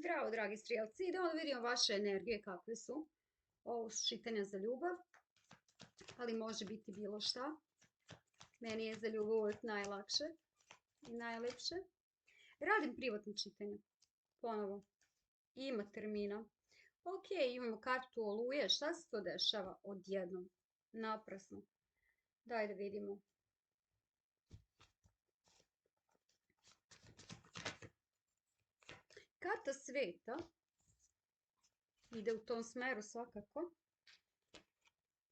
Zdravo, dragi strijelci, i da onda vidimo vaše energije kakve su. Ovo su čitanja za ljubav, ali može biti bilo šta. Meni je za ljubav uvijek najlakše i najlepše. Radim privatno čitanje. Ponovo. Ima termina. Ok, imamo kartu oluje. Šta se to dešava odjednom? Naprasno. Daj da vidimo. Karta sveta ide u tom smeru svakako.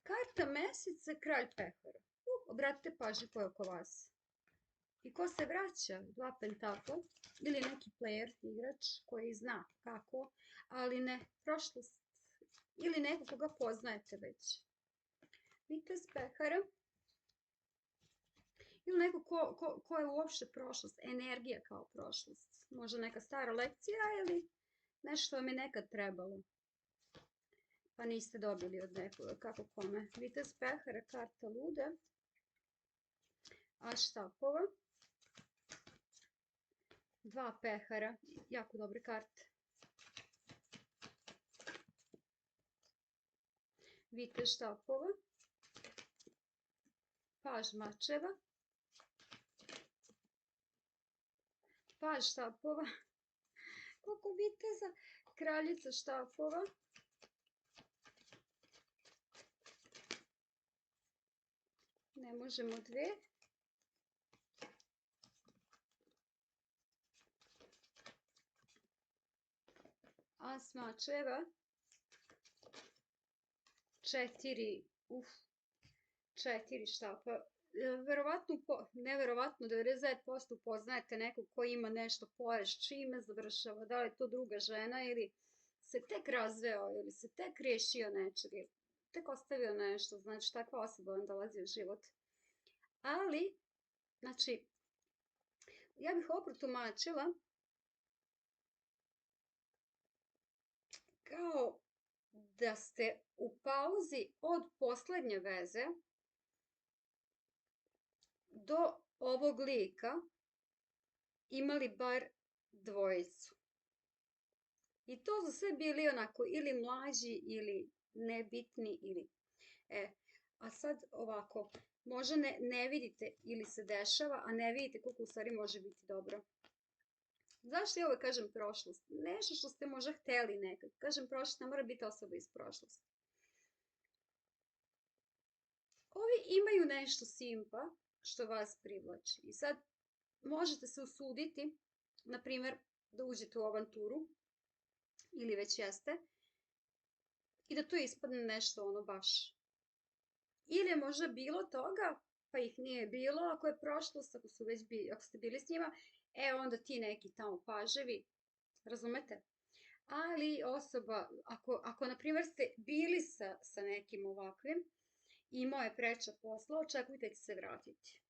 Karta meseca, kralj pehara. Obratite pažnju ko je oko vas. I ko se vraća? Dva pentakla. Ili neki player, igrač, koji zna kako, ali ne prošlost. Ili neko koga poznajete već. Vitez pehara. Ili neko ko je uopšte prošlost. Energija kao prošlost. Možda neka stara lekcija ili nešto vam je nekad trebalo. Pa niste dobili od nekoga, kako kome. Vitez pehara, karta lude. Aš štapova. Dva pehara, jako dobre karte. Vitez štapova. Paž mačeva. Paž štapova. Koliko viteza? Kraljica štapova. Ne možemo dve. As mačeva. Četiri. Četiri štapa. Verovatno, neverovatno, 99% poznajete nekog koji ima nešto pored s čime završava. Da li je to druga žena ili se tek razveo ili se tek riješio nečeg. Tek ostavio nešto. Znači, takva osoba vam dolazi u život. Ali, znači, ja bih ovo protumačila kao da ste u pauzi od poslednje veze do ovog lika imali bar dvojicu. I to su sve bili onako ili mlađi ili nebitni ili... A sad ovako, možda ne vidite ili se dešava, a ne vidite koliko u stvari može biti dobro. Zašto ja ovo kažem prošlost? Nešto što ste možda hteli nekad. Kažem prošlost, ne mora biti osoba iz prošlosti. Ovi imaju nešto simpa što vas privlači. I sad možete se usuditi, na primjer, da uđete u avanturu, ili već jeste, i da to ispadne nešto ono baš. Ili je možda bilo toga, pa ih nije bilo, ako je prošlost, ako ste bili s njima, onda ti neki tamo paževi, razumete? Ali osoba, ako na primjer ste bili sa nekim ovakvim, imao je preča posla, očekujte da će se vratiti.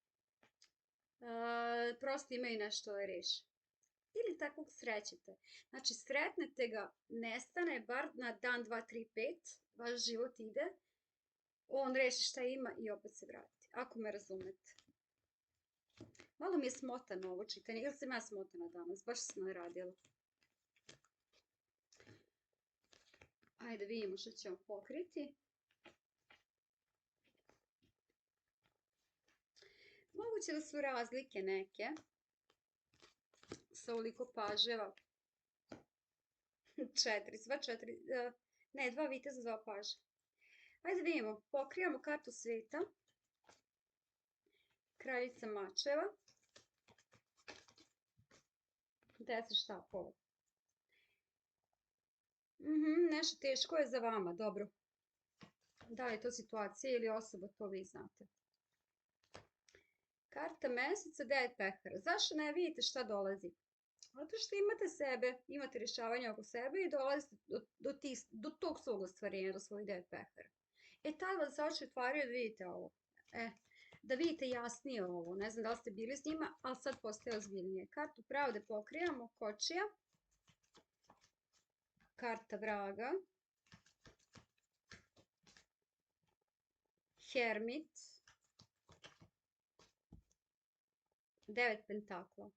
Prosto imaju nešto da reši. Ili takvog srećete. Znači, sretnete ga, nestane, bar na dan, 2, 3, 5, vaš život ide, on reši šta ima i opet se vrati. Ako me razumete. Malo mi je smotano ovo čitanje, ili sam ja smotana danas, baš sam naradila. Ajde vidimo što ćemo pokriti. Moguće da su razlike neke. Sa ovoliko paževa. 4, sva 4, ne, 2 viteza, 2 paže. Ajde vidimo, pokrijamo kartu sveta. Kraljica mačeva. 10 štapova. Nešto teško je za vama, dobro. Da li je to situacija ili osoba, to vi znate. Karta meseca, 9 pehara. Zašto ne vidite šta dolazi? Zato što imate sebe, imate rješavanje oko sebe i dolazite do tog svog ostvarenja, do svojih 9 pehara. Tad vam se oči otvaraju da vidite ovo. Da vidite jasnije ovo. Ne znam da li ste bili s njima, ali sad postaje ozbiljnije. Kartu pravde pokrijamo, kočija. Karta vraga. Hermit. 9 pentakla.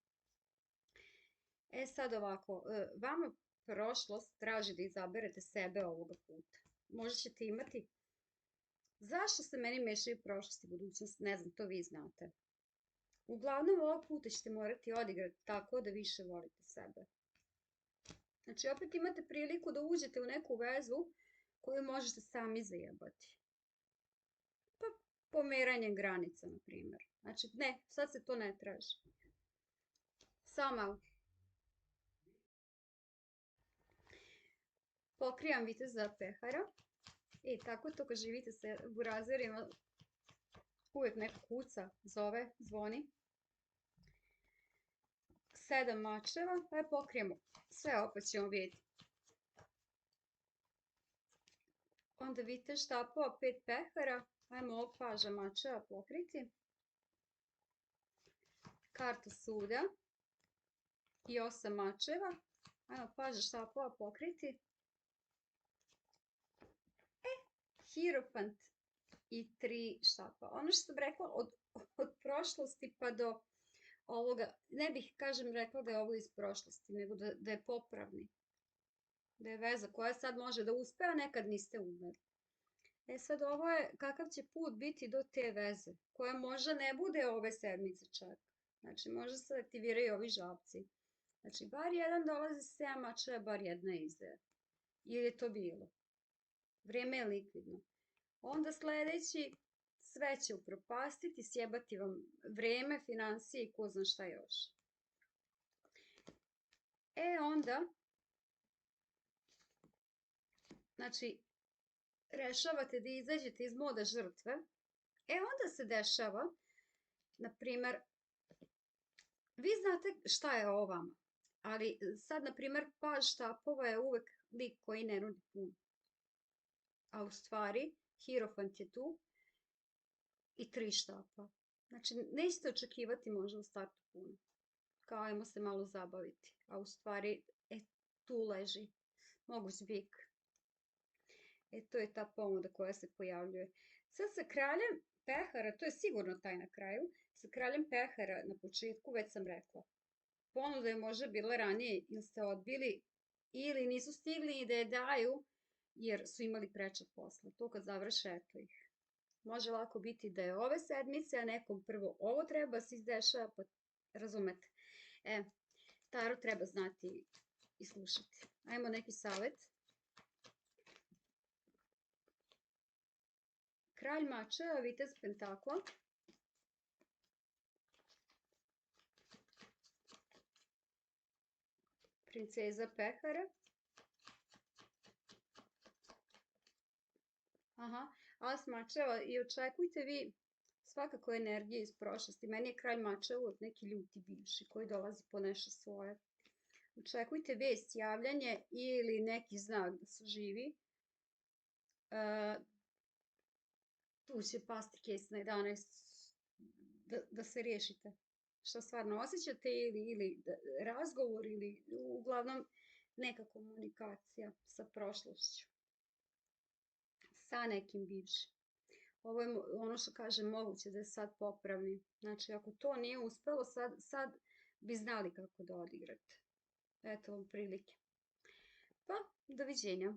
Sad ovako, vama prošlost traži da izaberete sebe ovoga puta. Možda ćete imati. Zašto se meni mešaju prošlost i budućnost? Ne znam, to vi znate. Uglavnom ovog puta ćete morati odigrati tako da više volite sebe. Znači opet imate priliku da uđete u neku vezu koju možete sami zajebati. Pa pomeranje granica, na primjer. Znači ne, sad se to ne traži. Samo malo. Pokrijam viteza pehara. I tako to kad živite sa burazerima, uvijek neko kuca, zove, zvoni. 7 mačeva, pa pokrijemo sve, opet ćemo vidjeti. Onda vitez štapova 5 pehara, ajmo ovog paža mačeva pokriti. Karta suda i 8 mačeva, ajmo paža štapova pokriti. Hierofant i 3 štapa. Ono što sam rekla od prošlosti pa do ovoga, ne bih rekla da je ovo iz prošlosti, nego da je popravni. Da je veza koja sad može da uspe, a nekad niste umeli. Sad ovo je kakav će put biti do te veze, koja možda ne bude ove sedmice čak. Znači možda se aktiviraju ovi žabci. Znači bar jedan dolazi s 7 mačeva, bar jedna izdaja. Ili je to bilo? Vreme je likvidno. Onda sledeći, sve će upropastiti, sjebati vam vreme, financije i ko zna šta još. Onda, znači, rešavate da izađete iz moda žrtve. Onda se dešava, na primer, vi znate šta je ovo vama, ali sad, na primer, paž štapova je uvek lik koji ne nudi puno. A u stvari, hierofant je tu i 3 štapa. Znači, nećete očekivati možda u startu puno. Kao ajmo se malo zabaviti. A u stvari, tu leži moguć bik. To je ta pomoda koja se pojavljuje. Sad sa kraljem pehara, to je sigurno taj na kraju, sa kraljem pehara na početku, već sam rekla. Ponuda je možda bila ranije ili ste odbili ili nisu stigli i da je daju jer su imali preča posla. To kad završe, eto ih. Može lako biti da je ove sedmice, a nekom prvo ovo treba se izdešava, pa razumete. Tarot treba znati i slušati. Ajmo neki savjet. Kralj mačeva, vitez pentakla. Princeza pehara. As mačeva i očekujte vi svakako energije iz prošlosti. Meni je kralj mačeva uvijek neki ljuti bivši koji dolazi po nešto svoje. Očekujte vest, javljanje ili neki znak da su živi. Tu će pasti kec na 11 da se riješite. Šta stvarno osjećate ili razgovor ili uglavnom neka komunikacija sa prošlošću. Sa nekim bivšim. Ovo je ono što kažem, moguće da je sad popravni. Znači, ako to nije uspelo, sad bi znali kako da odigrate. Eto vam prilike. Pa, doviđenja.